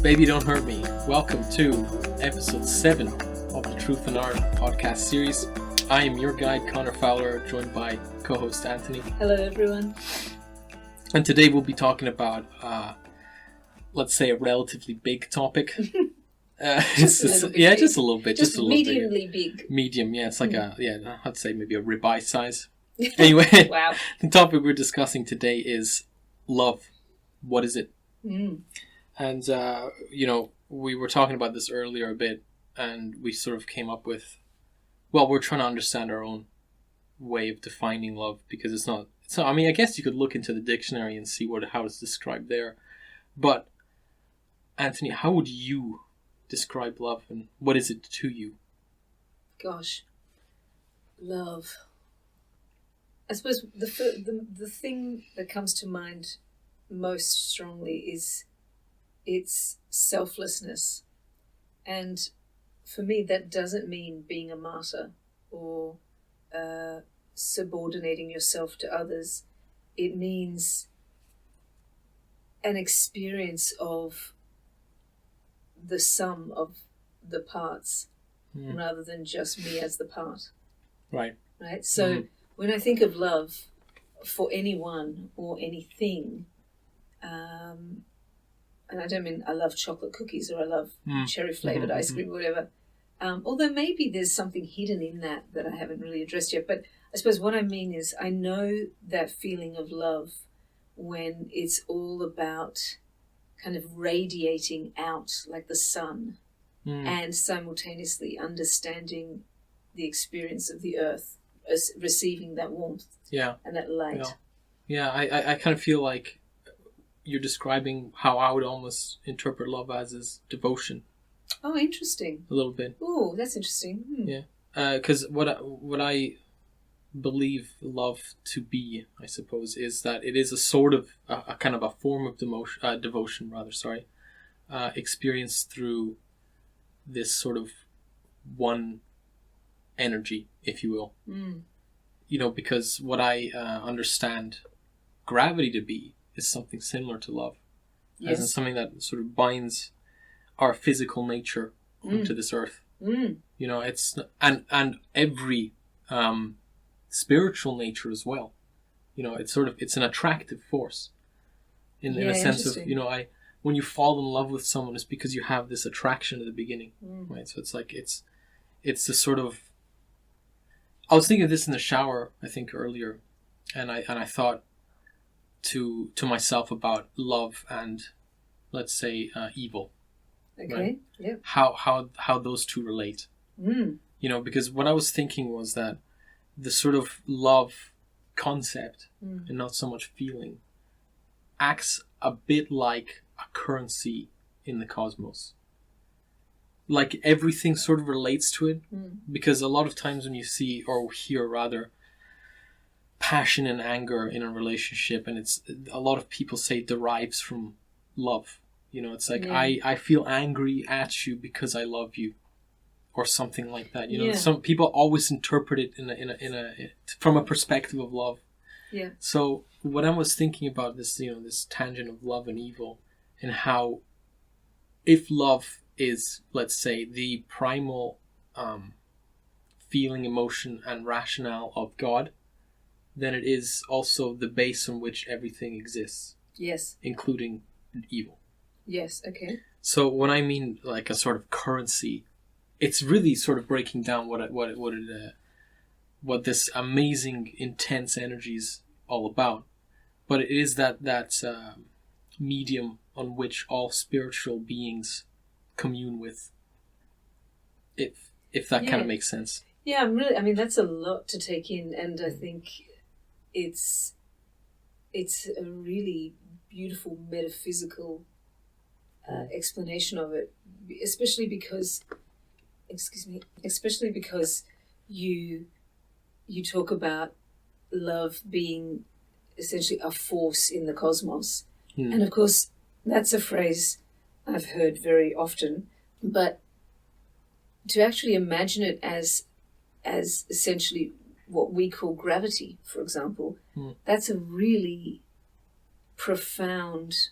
Baby Don't Hurt Me. Welcome to episode 7 of the Truth and Art podcast series. I am your guide, Connor Fowler, joined by co-host Antoni. Hello, everyone. And today we'll be talking about, let's say, a relatively big topic. Just a little bit. Just mediumly big. Medium, yeah. It's like I'd say maybe a ribeye size. Anyway, Wow. The topic we're discussing today is love. What is it? And, we were talking about this earlier a bit, and we sort of came up with, we're trying to understand our own way of defining love, because it's not, I mean, I guess you could look into the dictionary and see how it's described there. But, Antoni, how would you describe love, and what is it to you? Gosh. Love. I suppose the thing that comes to mind most strongly is its selflessness. And for me, that doesn't mean being a martyr or subordinating yourself to others. It means an experience of the sum of the parts rather than just me as the part. Right. So when I think of love for anyone or anything, and I don't mean I love chocolate cookies or I love cherry-flavoured ice cream or whatever, although maybe there's something hidden in that I haven't really addressed yet. But I suppose what I mean is I know that feeling of love when it's all about kind of radiating out like the sun and simultaneously understanding the experience of the earth, as receiving that warmth and that light. Yeah, I kind of feel like you're describing how I would almost interpret love as is devotion. Oh, interesting. A little bit. Oh, that's interesting. Yeah, because what I believe love to be, I suppose, is that it is a sort of a kind of a form of devotion, experienced through this sort of one energy, if you will. Because what I understand gravity to be is something similar to love. Yes. As in something that sort of binds our physical nature onto this earth. It's and every spiritual nature as well. It's an attractive force in a sense of, when you fall in love with someone, it's because you have this attraction at the beginning, right? So it's like it's the sort of, I was thinking of this in the shower, I think earlier, and I thought to myself about love and, let's say, evil. Okay. Right? Yep. How those two relate. Because what I was thinking was that the sort of love concept and not so much feeling acts a bit like a currency in the cosmos. Like everything sort of relates to it, because a lot of times when you see or hear rather passion and anger in a relationship, and it's a lot of people say it derives from love. It's like I feel angry at you because I love you, or something like that. Some people always interpret it in a from a perspective of love. Yeah. So what I was thinking about this, this tangent of love and evil, and how if love is, let's say, the primal feeling, emotion, and rationale of God, then it is also the base on which everything exists. Yes. Including evil. Yes, okay. So when I mean like a sort of currency, it's really sort of breaking down what this amazing, intense energy is all about. But it is that medium on which all spiritual beings commune with, if that kind of makes sense. Yeah, that's a lot to take in, and I think it's a really beautiful metaphysical explanation of it, especially because you talk about love being essentially a force in the cosmos, and of course that's a phrase I've heard very often, but to actually imagine it as essentially what we call gravity, for example, that's a really profound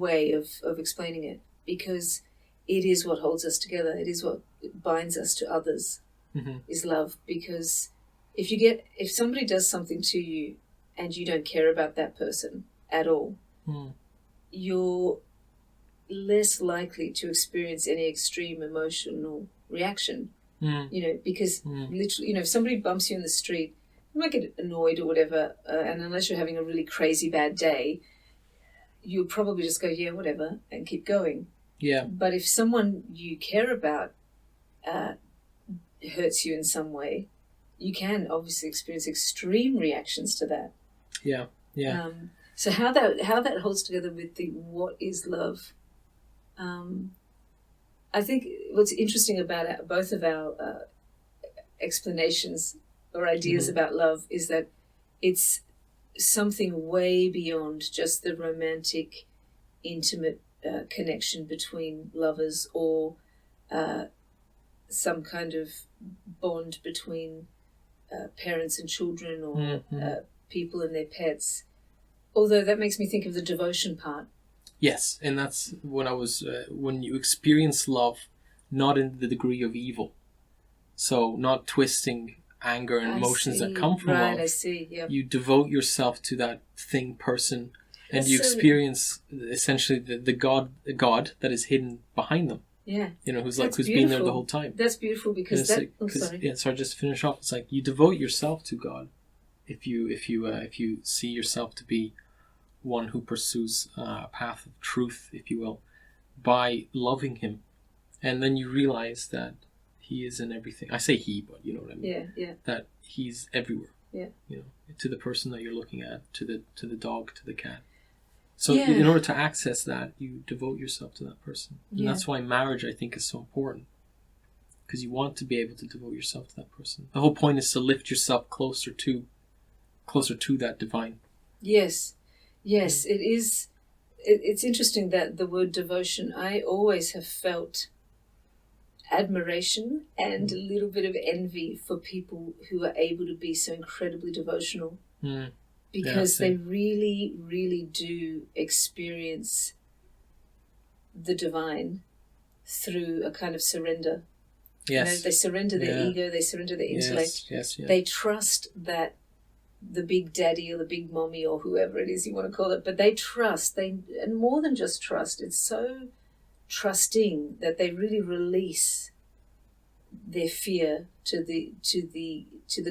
way of explaining it, because it is what holds us together. It is what binds us to others, is love. Because if somebody does something to you and you don't care about that person at all, you're less likely to experience any extreme emotional reaction. Because literally, if somebody bumps you in the street, you might get annoyed or whatever, and unless you're having a really crazy bad day, you'll probably just go, yeah, whatever, and keep going. Yeah. But if someone you care about hurts you in some way, you can obviously experience extreme reactions to that. Yeah. Yeah. So how that holds together with the what is love, I think what's interesting about both of our explanations or ideas about love is that it's something way beyond just the romantic, intimate connection between lovers, or some kind of bond between parents and children, or people and their pets. Although that makes me think of the devotion part. Yes, and that's when when you experience love, not in the degree of evil. So not twisting anger and emotions that come from love. I see, yeah. You devote yourself to that person, and you experience essentially the God that is hidden behind them. Yeah. Who's been there the whole time. That's beautiful, because sorry. Yeah, sorry, just to finish off. It's like you devote yourself to God if you see yourself to be one who pursues a path of truth, if you will, by loving him. And then you realize that he is in everything. I say he, but you know what I mean. Yeah, yeah. That he's everywhere. Yeah. To the person that you're looking at, to the dog, to the cat. So in order to access that, you devote yourself to that person. And that's why marriage, I think, is so important. Because you want to be able to devote yourself to that person. The whole point is to lift yourself closer to that divine. Yes. Yes, it is. It's interesting that the word devotion, I always have felt admiration and a little bit of envy for people who are able to be so incredibly devotional, because they really, really do experience the divine through a kind of surrender. Yes. They surrender their ego, they surrender their intellect. Yes. They trust that the big daddy or the big mommy or whoever it is you want to call it, but they trust, and more than just trust, it's so trusting that they really release their fear to the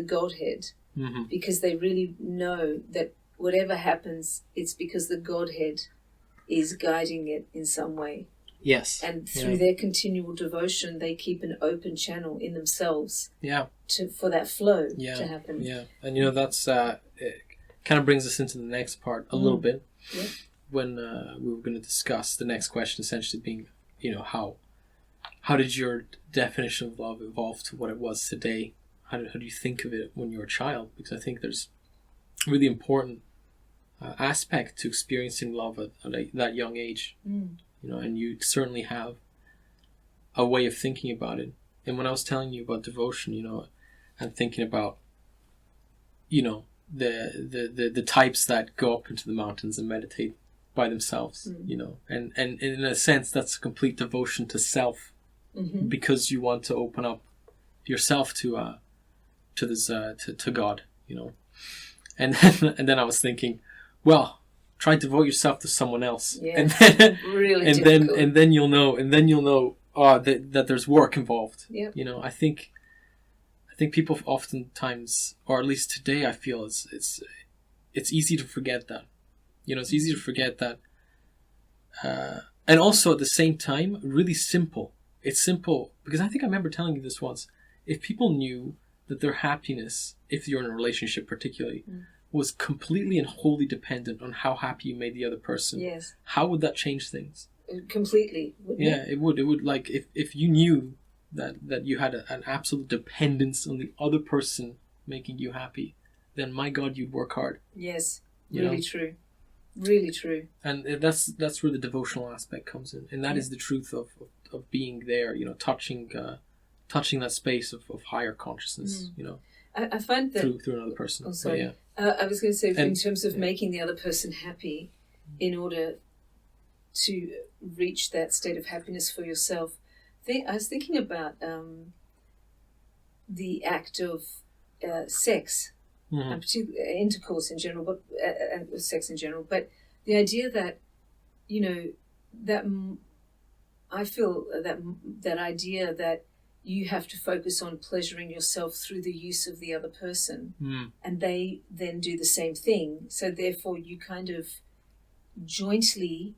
Godhead, because they really know that whatever happens, it's because the Godhead is guiding it in some way. Yes. And through their continual devotion, they keep an open channel in themselves. Yeah. For that flow to happen. Yeah. And that's it kind of brings us into the next part a little bit. Yeah. When we were going to discuss the next question, essentially being, how did your definition of love evolve to what it was today? How do you think of it when you were a child? Because I think there's a really important aspect to experiencing love at that young age. And you certainly have a way of thinking about it. And when I was telling you about devotion, and thinking about, the types that go up into the mountains and meditate by themselves, and in a sense that's a complete devotion to self, because you want to open up yourself to God, and then I was thinking, well, try to devote yourself to someone else, and then you'll know that there's work involved. I think people oftentimes, or at least today, I feel it's easy to forget that. It's easy to forget that, and also at the same time, really simple. It's simple because I think I remember telling you this once. If people knew that their happiness, if you're in a relationship particularly, was completely and wholly dependent on how happy you made the other person. Yes. How would that change things? Completely. It would. It would, like, if you knew that you had an absolute dependence on the other person making you happy, then my God, you'd work hard. Yes. Really true. Really true. And that's where the devotional aspect comes in. And that is the truth of being there, touching that space of higher consciousness, I find that through another person. Oh, sorry. I was going to say, in terms of making the other person happy, in order to reach that state of happiness for yourself. I was thinking about the act of sex, and particularly intercourse in general, but and sex in general. But the idea that, that I feel that idea that you have to focus on pleasuring yourself through the use of the other person, and they then do the same thing. So therefore, you kind of jointly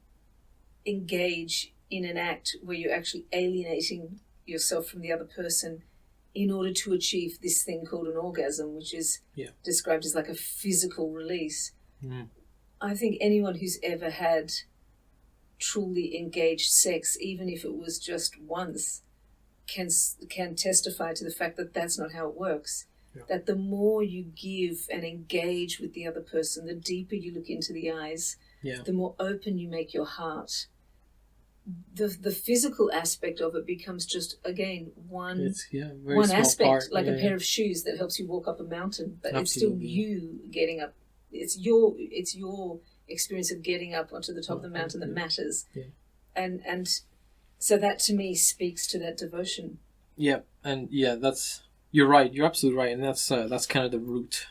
engage in an act where you're actually alienating yourself from the other person in order to achieve this thing called an orgasm, which is described as like a physical release. I think anyone who's ever had truly engaged sex, even if it was just once, can testify to the fact that that's not how it works. That the more you give and engage with the other person, the deeper you look into the eyes, the more open you make your heart. The physical aspect of it becomes just, again, one aspect, part. Like a pair of shoes that helps you walk up a mountain, but it's still you getting up. It's your experience of getting up onto the top of the mountain that matters. And so that to me speaks to that devotion. You're right. You're absolutely right, and that's kind of the root.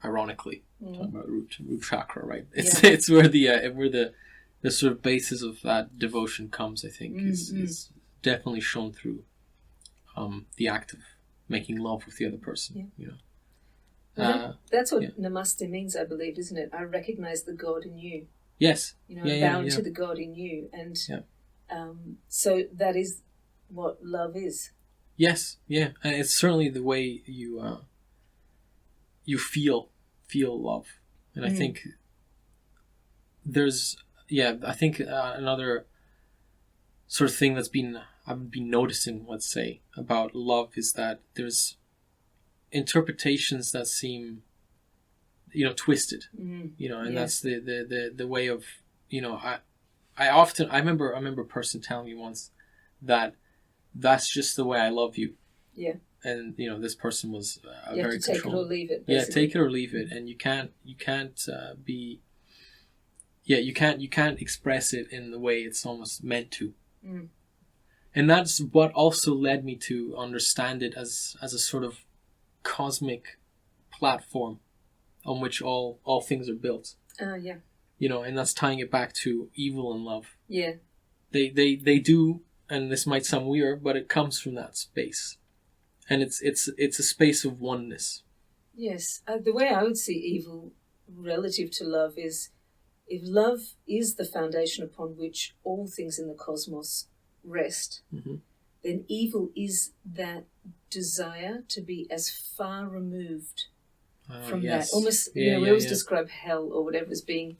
Ironically, talking about root chakra, right? It's where the sort of basis of that devotion comes. I think is definitely shown through the act of making love with the other person. Well, that's what namaste means, I believe, isn't it? I recognize the God in you. Yes. Bound to the God in you, and so that is what love is. Yes, and it's certainly the way you feel love, and I think there's another sort of thing I've been noticing, let's say, about love is that there's interpretations that seem twisted, and that's the way of I remember a person telling me once that that's just the way I love you. And this person was very controlling. Take it or leave it. Basically. Take it or leave it, and you can't express it in the way it's almost meant to. And that's what also led me to understand it as a sort of cosmic platform on which all things are built. And that's tying it back to evil and love. They do, and this might sound weird, but it comes from that space, and it's a space of oneness. Yes, the way I would see evil relative to love is, if love is the foundation upon which all things in the cosmos rest, then evil is that desire to be as far removed from that. Almost, we always describe hell or whatever as being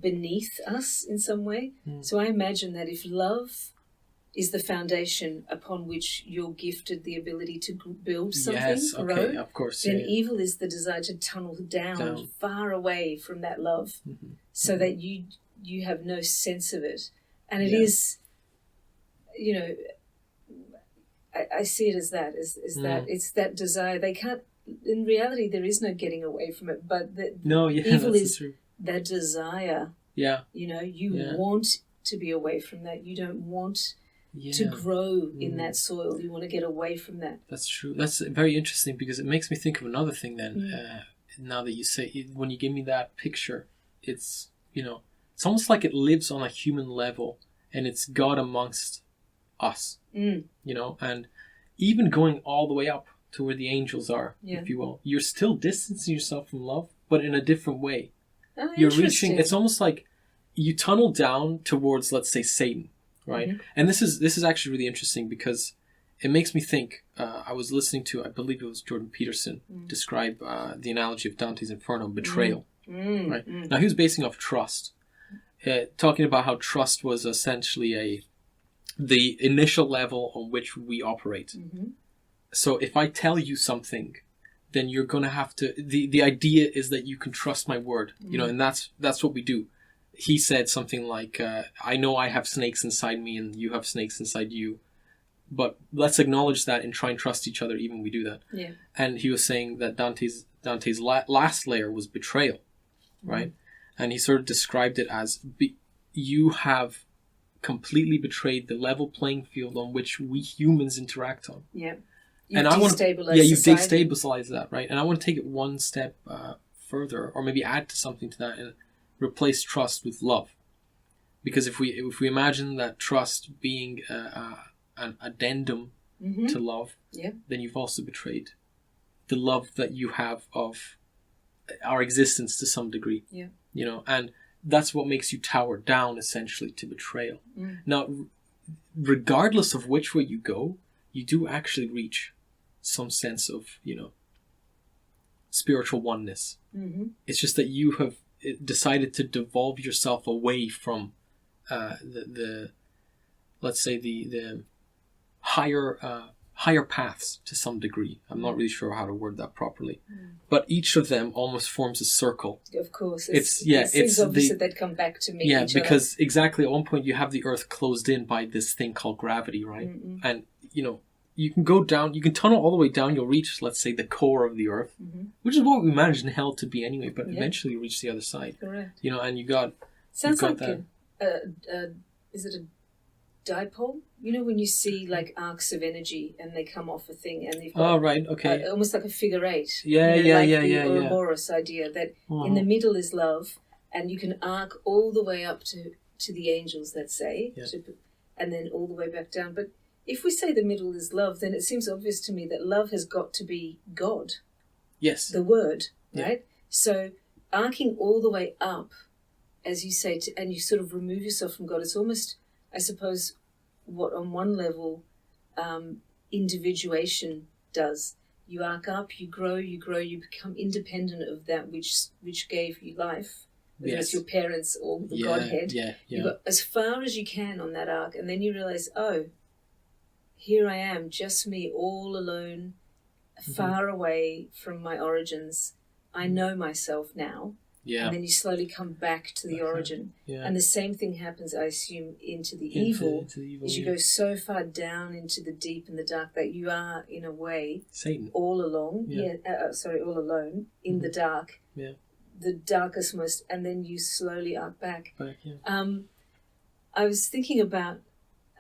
beneath us in some way. So I imagine that if love is the foundation upon which you're gifted the ability to build something, grow, of course, then evil is the desire to tunnel down far away from that love, so that you have no sense of it. And it is, I see it as that, that it's that desire. They can't, in reality, there is no getting away from it, but evil is that desire. You want to be away from that. You don't want to grow in that soil. You want to get away from that. That's true. That's very interesting, because it makes me think of another thing then. Now that you say, when you give me that picture, it's, it's almost like it lives on a human level, and it's God amongst us, and even going all the way up to where the angels are, if you will, you're still distancing yourself from love, but in a different way. You're reaching, it's almost like you tunnel down towards, let's say, Satan, right? And this is actually really interesting, because it makes me think, I was listening to, I believe it was Jordan Peterson, describe the analogy of Dante's Inferno, betrayal, right? Now, he was basing off trust, talking about how trust was essentially the initial level on which we operate. So if I tell you something, then you're going to have to, the idea is that you can trust my word, and that's what we do. He said something like, I know I have snakes inside me and you have snakes inside you, but let's acknowledge that and try and trust each other even we do that. And he was saying that Dante's last layer was betrayal, right? And he sort of described it as, you have completely betrayed the level playing field on which we humans interact on. Yeah. You've destabilized that, right? And I want to take it one step further, or maybe add to something to that, and replace trust with love. Because if we imagine that trust being an addendum to love, then you've also betrayed the love that you have of our existence to some degree. Yeah. You know, and that's what makes you tower down, essentially, to betrayal. Now, regardless of which way you go, you do actually reach some sense of, you know, spiritual oneness. It's just that you have decided to devolve yourself away from the let's say the higher paths to some degree. I'm not really sure how to word that properly, but each of them almost forms a circle. Of course, it seems obvious that they'd come back to meet each because other. Exactly at one point you have the Earth closed in by this thing called gravity, right? And you know, you can go down, you can tunnel all the way down, you'll reach, let's say, the core of the Earth, which is what we imagine hell to be anyway, but eventually you reach the other side. Correct. You know, and you got sounds like that. Is it a dipole? You know, when you see like arcs of energy and they come off a thing and they've got almost like a figure eight. The Ouroboros idea that in the middle is love, and you can arc all the way up to the angels, let's say, and then all the way back down. But if we say the middle is love, then it seems obvious to me that love has got to be God. Yes. The word, right? So arcing all the way up, as you say, and you sort of remove yourself from God, it's almost, I suppose, what on one level individuation does. You arc up, you grow, you become independent of that which gave you life, whether it's your parents or the Godhead. You go as far as you can on that arc, and then you realize, oh, here I am, just me, all alone, far away from my origins. I know myself now. And then you slowly come back to the origin. And the same thing happens, I assume, into the evil. As you go so far down into the deep and the dark that you are, in a way, Satan. all alone. All alone in the dark. The darkest most, and then you slowly arc back. I was thinking about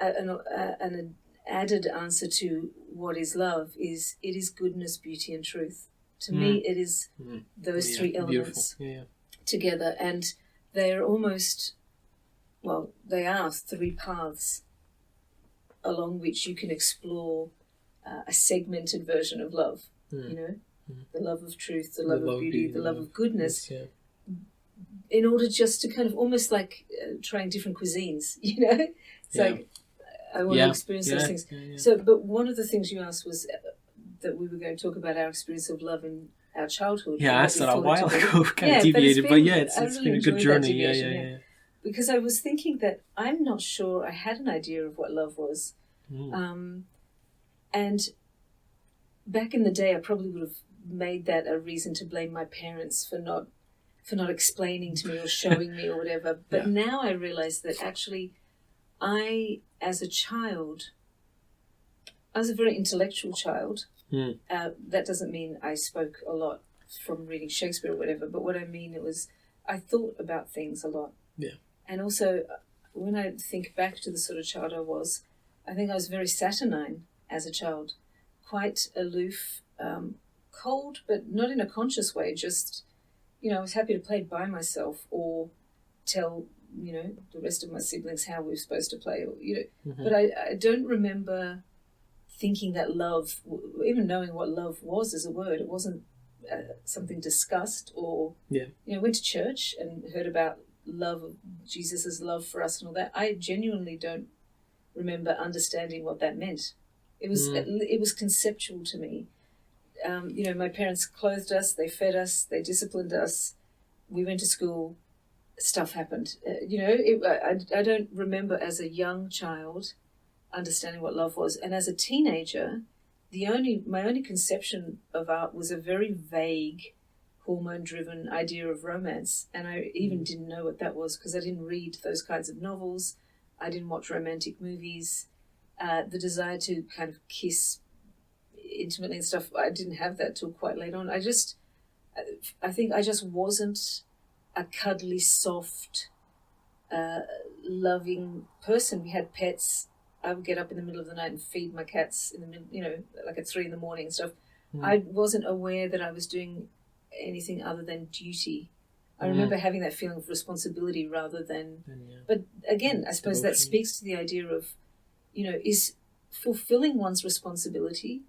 an added answer to what is love is it is goodness, beauty, and truth. To me, it is those three elements together, and they are almost, they are three paths along which you can explore a segmented version of love. You know, the love of truth, the love of beauty, the love of goodness. In order just to kind of almost like trying different cuisines. You know, it's like I want to experience those things. So, but one of the things you asked was that we were going to talk about our experience of love in our childhood. I asked that a while ago, kind of deviated, but it's been a good journey. Because I was thinking that I'm not sure I had an idea of what love was. And back in the day, I probably would have made that a reason to blame my parents for not explaining to me or showing me or whatever. But now I realize that actually I, as a child, I was a very intellectual child. That doesn't mean I spoke a lot from reading Shakespeare or whatever, but what I mean I thought about things a lot. And also, when I think back to the sort of child I was, I think I was very saturnine as a child, quite aloof, cold, but not in a conscious way, just, I was happy to play by myself or tell, the rest of my siblings how we were supposed to play, but I don't remember thinking that love, even knowing what love was as a word. It wasn't something discussed or, went to church and heard about love, of Jesus' love for us and all that. I genuinely don't remember understanding what that meant. It was conceptual to me. My parents clothed us, they fed us, they disciplined us. We went to school, stuff happened. I don't remember as a young child understanding what love was, and as a teenager, my only conception of art was a very vague, hormone-driven idea of romance, and I even didn't know what that was because I didn't read those kinds of novels. I didn't watch romantic movies. The desire to kind of kiss intimately and stuff, I didn't have that till quite late on. I think I just wasn't a cuddly, soft, loving person. We had pets. I would get up in the middle of the night and feed my cats in the middle, like at 3 a.m. and stuff. I wasn't aware that I was doing anything other than duty. I remember having that feeling of responsibility rather than... But again, I suppose that speaks to the idea of, is fulfilling one's responsibility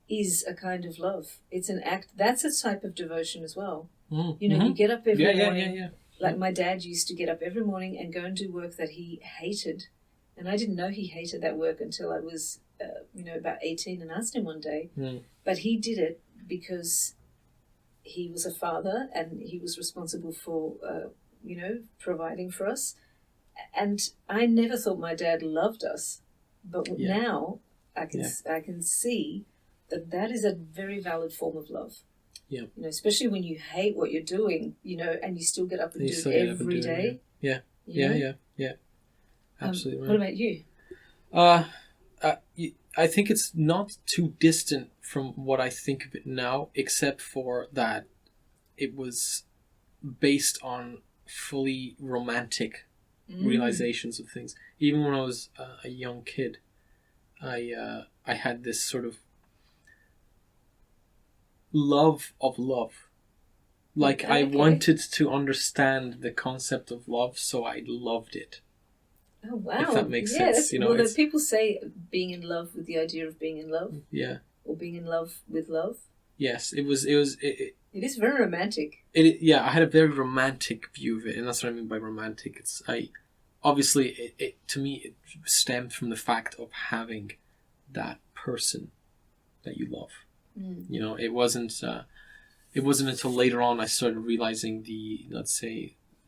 is a kind of love. It's an act. That's a type of devotion as well. You get up every morning. Like my dad used to get up every morning and go and do work that he hated. And I didn't know he hated that work until I was, about 18 and asked him one day. But he did it because he was a father and he was responsible for, providing for us. And I never thought my dad loved us. But now I can see that is a very valid form of love. Yeah. Especially when you hate what you're doing, and you still get up and do it every day. Yeah. Absolutely right. What about you? I think it's not too distant from what I think of it now, except for that it was based on fully romantic realizations of things. Even when I was a young kid, I had this sort of love of love. Like, I wanted to understand the concept of love, so I loved it. Oh, wow. If that makes sense. Well, people say being in love with the idea of being in love. Yeah. Or being in love with love. Yes, it is very romantic. I had a very romantic view of it, and that's what I mean by romantic. To me, it stemmed from the fact of having that person that you love. It wasn't until later on I started realizing the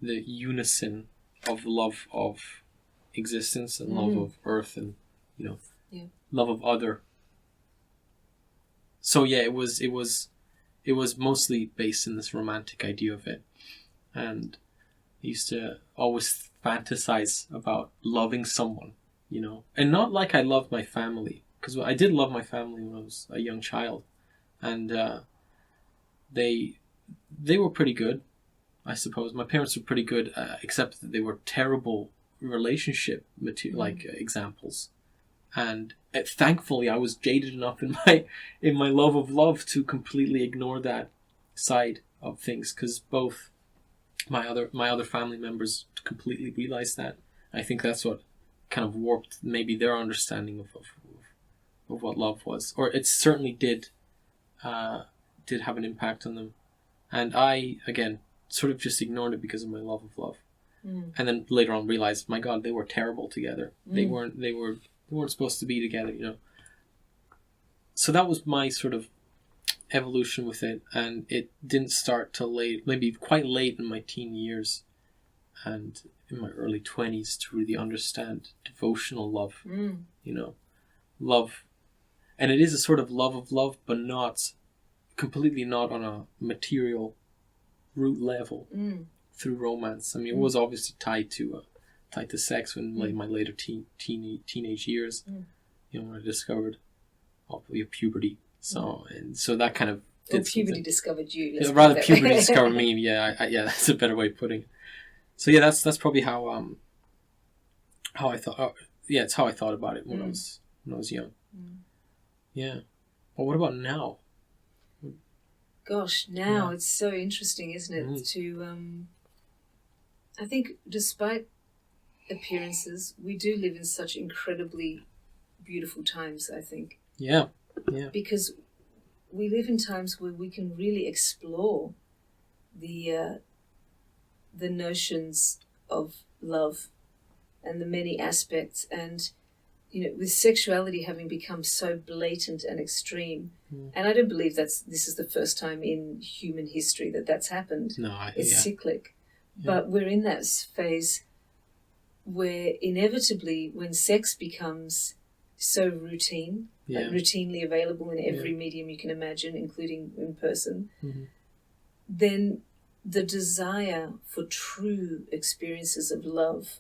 unison of love of existence and love of earth and love of other. So it was mostly based in this romantic idea of it, and I used to always fantasize about loving someone, and not like I loved my family, because I did love my family when I was a young child, and they were pretty good, I suppose. My parents were pretty good, except that they were terrible relationship examples, and thankfully I was jaded enough in my love of love to completely ignore that side of things, because both my other family members completely realized that. I think that's what kind of warped maybe their understanding of what love was, or it certainly did have an impact on them, and I again sort of just ignored it because of my love of love. And then later on realized, my God, they were terrible together. They weren't supposed to be together, So that was my sort of evolution with it, and it didn't start till maybe quite late in my teen years and in my early 20s to really understand devotional love. Love, and it is a sort of love of love, but completely not on a material root level. Through romance. I mean, it was obviously tied to sex in my later teenage years. When I discovered puberty. So that kind of puberty discovered you. Rather, puberty discovered me. Yeah, that's a better way of putting it. So that's probably how I thought. It's how I thought about it when I was young. Yeah. Well, what about now? Gosh, now it's so interesting, isn't it? To I think despite appearances, we do live in such incredibly beautiful times, I think. Yeah. Because we live in times where we can really explore the notions of love and the many aspects, and with sexuality having become so blatant and extreme, and I don't believe this is the first time in human history that's happened. No, it's cyclic. But we're in that phase where inevitably when sex becomes so routine, routinely available in every medium you can imagine, including in person, then the desire for true experiences of love,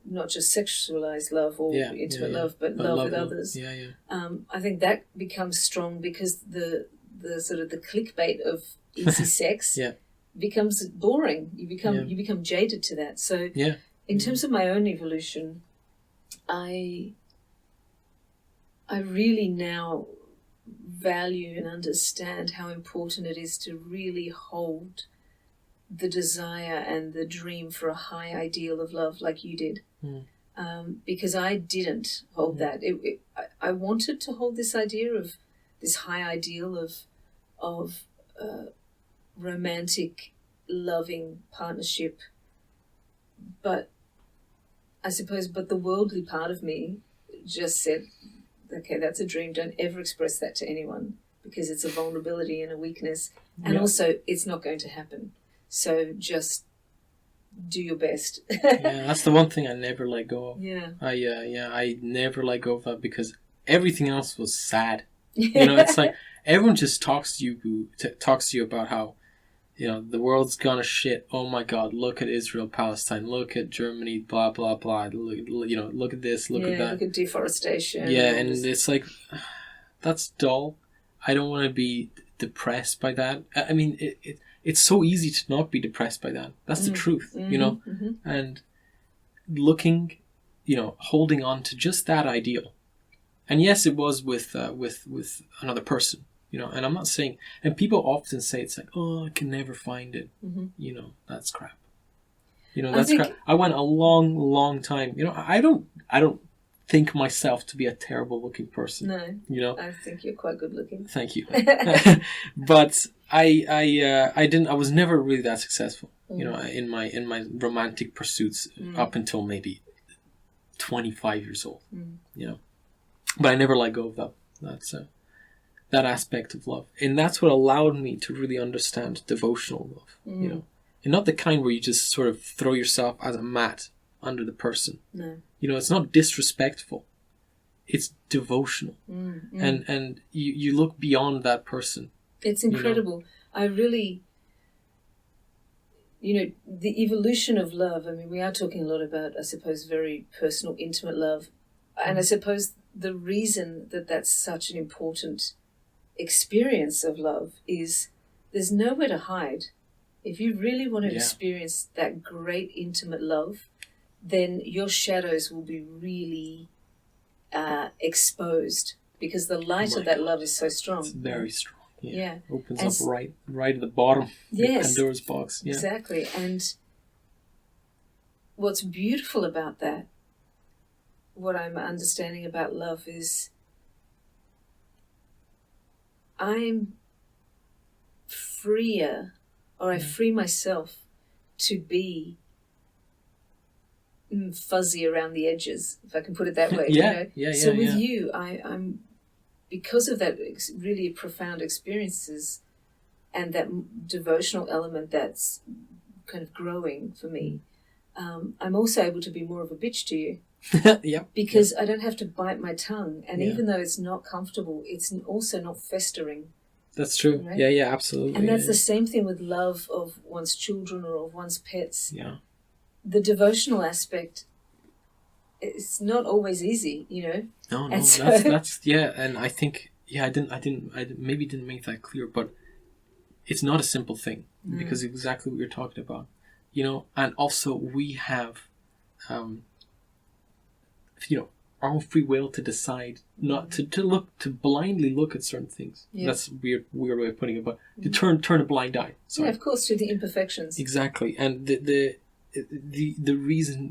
not just sexualized love or intimate love, but love with others. I think that becomes strong because the sort of the clickbait of easy sex becomes boring. You become jaded to that. So in terms of my own evolution, I really now value and understand how important it is to really hold the desire and the dream for a high ideal of love like you did. Because I didn't hold that. I wanted to hold this idea of this high ideal of romantic, loving partnership, but I suppose, the worldly part of me just said, okay, that's a dream. Don't ever express that to anyone because it's a vulnerability and a weakness, and also it's not going to happen. So just do your best. That's the one thing I never let go of. I never let go of that because everything else was sad. It's like everyone just talks to you about how, the world's gone to shit. Oh my God, look at Israel, Palestine, look at Germany, blah, blah, blah. Look at this, look at that. Look at deforestation. Yeah, and it's like, that's dull. I don't want to be depressed by that. I mean, it's so easy to not be depressed by that. That's the truth, and looking, holding on to just that ideal. And yes, it was with another person, and I'm not saying, and people often say it's like, oh, I can never find it. That's crap. That's crap. I went a long, long time. I don't think myself to be a terrible looking person. No. I think you're quite good looking. Thank you. But I was never really that successful, in my romantic pursuits up until maybe 25 years old. But I never let go of that aspect of love, and that's what allowed me to really understand devotional love. And not the kind where you just sort of throw yourself as a mat under the person. No. It's not disrespectful. It's devotional. And you look beyond that person. It's incredible. I really, the evolution of love, I mean, we are talking a lot about, I suppose, very personal, intimate love. And I suppose the reason that that's such an important experience of love is there's nowhere to hide. If you really want to experience that great intimate love, then your shadows will be really exposed because the light of that love is so strong. It's very strong. Yeah. Opens up right at the bottom. Yes. Pandora's box. Yeah. Exactly. And what's beautiful about that, what I'm understanding about love is I'm freer, or I free myself to be fuzzy around the edges, if I can put it that way. So with you, I'm because of that really profound experiences and that devotional element that's kind of growing for me, I'm also able to be more of a bitch to you. Because I don't have to bite my tongue, and even though it's not comfortable, it's also not festering. That's true. Right? Yeah, absolutely. And that's the same thing with love of one's children or of one's pets. Yeah. The devotional aspect, it's not always easy, No, and that's and I think I maybe didn't make that clear, but it's not a simple thing because exactly what you're talking about, and also we have our own free will to decide not to blindly look at certain things. That's a weird way of putting it, but to turn a blind eye. Yeah, of course, to the imperfections. Exactly, and the reason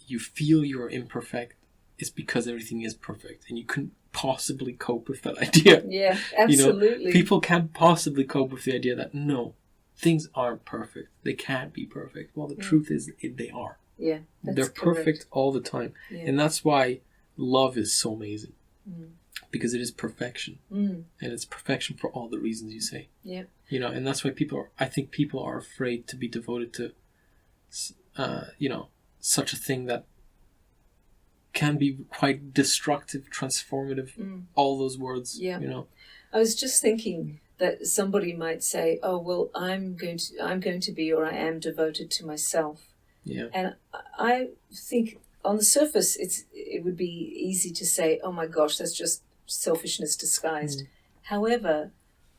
you feel you're imperfect is because everything is perfect, and you couldn't possibly cope with that idea. Yeah, absolutely. People can't possibly cope with the idea that no, things aren't perfect. They can't be perfect. Well, the truth is they are. Yeah, they're perfect all the time, and that's why love is so amazing, because it is perfection, and it's perfection for all the reasons you say. Yeah, and that's why I think people are afraid to be devoted to, such a thing that can be quite destructive, transformative. All those words. Yeah. I was just thinking that somebody might say, "Oh, well, I'm going to be, or I am devoted to myself." Yeah. And I think on the surface, it would be easy to say, "Oh my gosh, that's just selfishness disguised." However,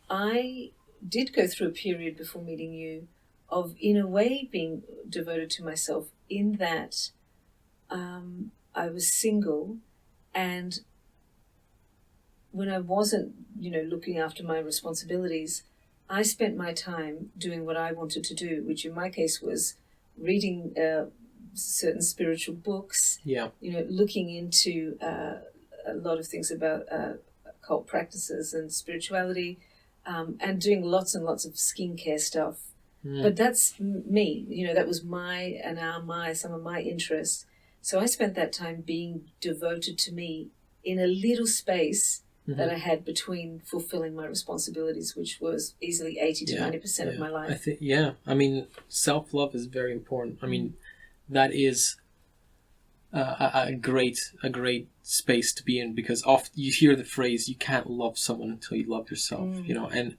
I did go through a period before meeting you of, in a way, being devoted to myself, in that I was single, and when I wasn't, looking after my responsibilities, I spent my time doing what I wanted to do, which in my case was reading certain spiritual books, looking into a lot of things about occult practices and spirituality, and doing lots and lots of skincare stuff. But that's me, that was some of my interests. So I spent that time being devoted to me in a little space that I had between fulfilling my responsibilities, which was easily 80 to 90% of my life. I think, self-love is very important. I mean, that is a great space to be in, because often you hear the phrase, you can't love someone until you love yourself, and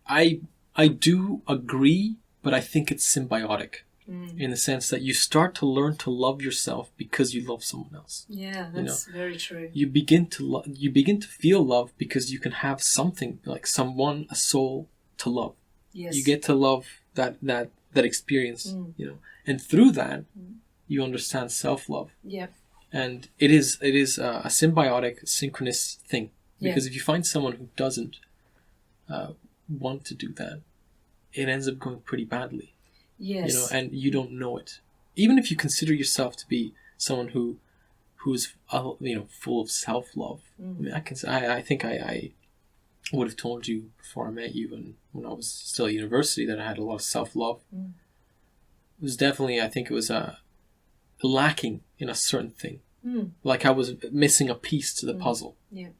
I do agree, but I think it's symbiotic. In the sense that you start to learn to love yourself because you love someone else. Yeah, that's very true. You begin to feel love because you can have something, like someone, a soul to love. Yes. You get to love that experience, and through that, you understand self-love. Yeah. And it is a symbiotic, synchronous thing. Because if you find someone who doesn't want to do that, it ends up going pretty badly. Yes. And you don't know it. Even if you consider yourself to be someone who's full of self-love. I mean, I think I would have told you before I met you, and when I was still at university, that I had a lot of self-love. It was definitely, I think it was lacking in a certain thing. Like I was missing a piece to the puzzle. Yeah.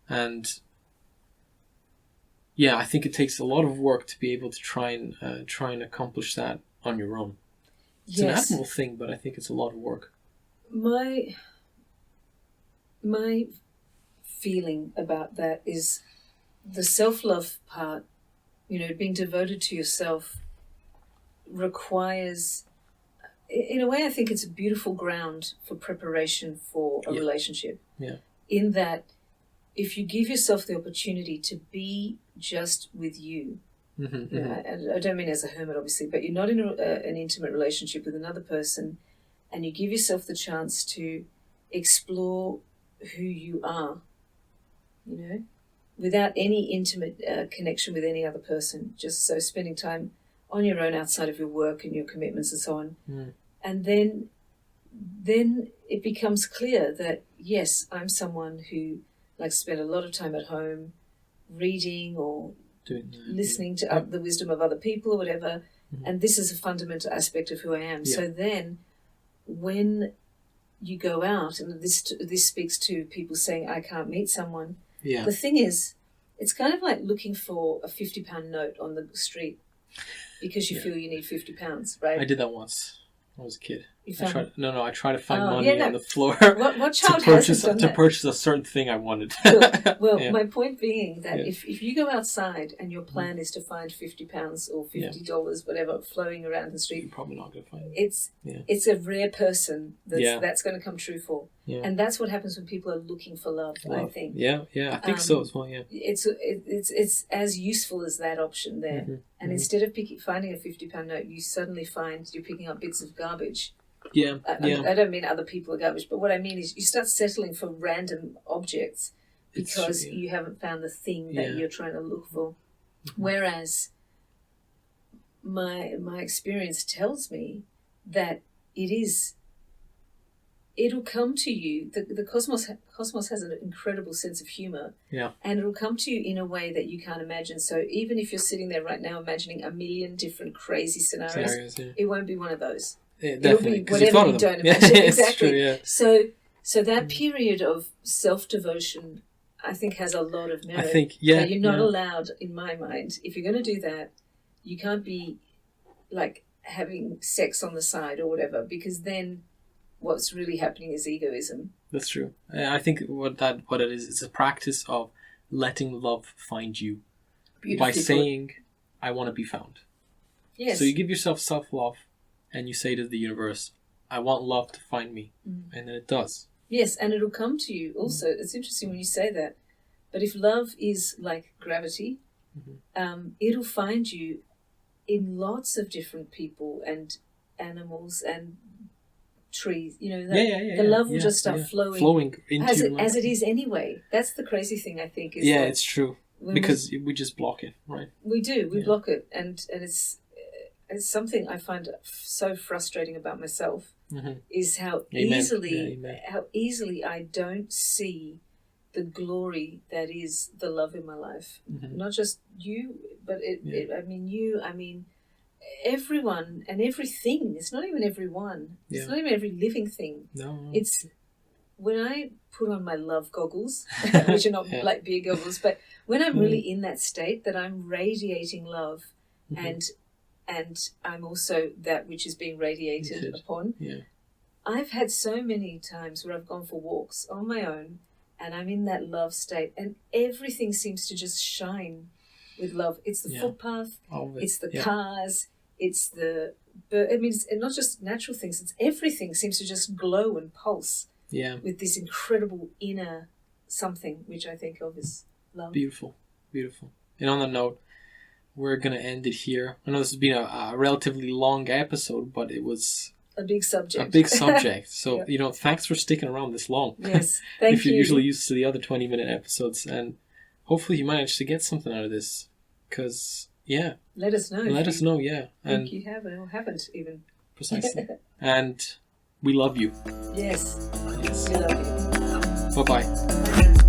And I think it takes a lot of work to be able to try and accomplish that on your own. It's an admirable thing, but I think it's a lot of work. My feeling about that is the self-love part, being devoted to yourself requires, in a way, I think it's a beautiful ground for preparation for a relationship. Yeah. In that, if you give yourself the opportunity to be just with you, and I don't mean as a hermit, obviously, but you're not in an intimate relationship with another person, and you give yourself the chance to explore who you are, without any intimate connection with any other person, just so spending time on your own outside of your work and your commitments and so on. And then it becomes clear that, yes, I'm someone who likes to spend a lot of time at home reading or listening to the wisdom of other people or whatever, and this is a fundamental aspect of who I am. So then when you go out, and this speaks to people saying, I can't meet someone, the thing is, it's kind of like looking for a £50 note on the street because you feel you need £50, right? I did that once when I was a kid. I tried to find money on the floor what child to purchase a certain thing I wanted. Well, my point being that if you go outside and your plan is to find £50 or $50, whatever, flowing around the street, you're probably not going to find it. It's a rare person that's going to come true for. And that's what happens when people are looking for love. I think. I think so as well. It's as useful as that option there. And instead of finding a £50 note, you suddenly find you're picking up bits of garbage. I don't mean other people are garbage, but what I mean is you start settling for random objects because you haven't found the thing that you're trying to look for. Whereas my experience tells me that it'll come to you. The cosmos has an incredible sense of humor, and it'll come to you in a way that you can't imagine. So even if you're sitting there right now imagining a million different crazy scenarios, it won't be one of those. It'll be whatever you don't imagine. Exactly. True, so that period of self-devotion, I think, has a lot of merit. I think, that you're not allowed, in my mind, if you're going to do that, you can't be like having sex on the side or whatever, because then what's really happening is egoism. That's true. I think what it is, it's a practice of letting love find you by saying, I want to be found. Yes. So you give yourself self-love and you say to the universe, I want love to find me. And then it does. Yes, and it'll come to you also. It's interesting when you say that. But if love is like gravity, it'll find you in lots of different people and animals and trees. You know, the love will just start flowing into as it is anyway. That's the crazy thing, I think. Is it's true. Because we just block it, right? We do. We block it, and it's something I find so frustrating about myself. Is how easily I don't see the glory that is the love in my life. Not just you, but everyone and everything. It's not even everyone. It's not even every living thing. No. It's when I put on my love goggles, which are not like beer goggles, but when I'm really in that state that I'm radiating love and I'm also that which is being radiated upon. Yeah. I've had so many times where I've gone for walks on my own and I'm in that love state and everything seems to just shine with love. It's the footpath, it's the cars, it's the... it's not just natural things, it's everything seems to just glow and pulse with this incredible inner something, which I think of as love. Beautiful, beautiful. And on that note, we're going to end it here. I know this has been a relatively long episode, but it was... a big subject. So, thanks for sticking around this long. Yes, thank you. If you're usually used to the other 20-minute episodes. And hopefully you managed to get something out of this. Because, let us know. Let us know, yeah. And you have or haven't even. Precisely. And we love you. Yes. We love you. Bye-bye.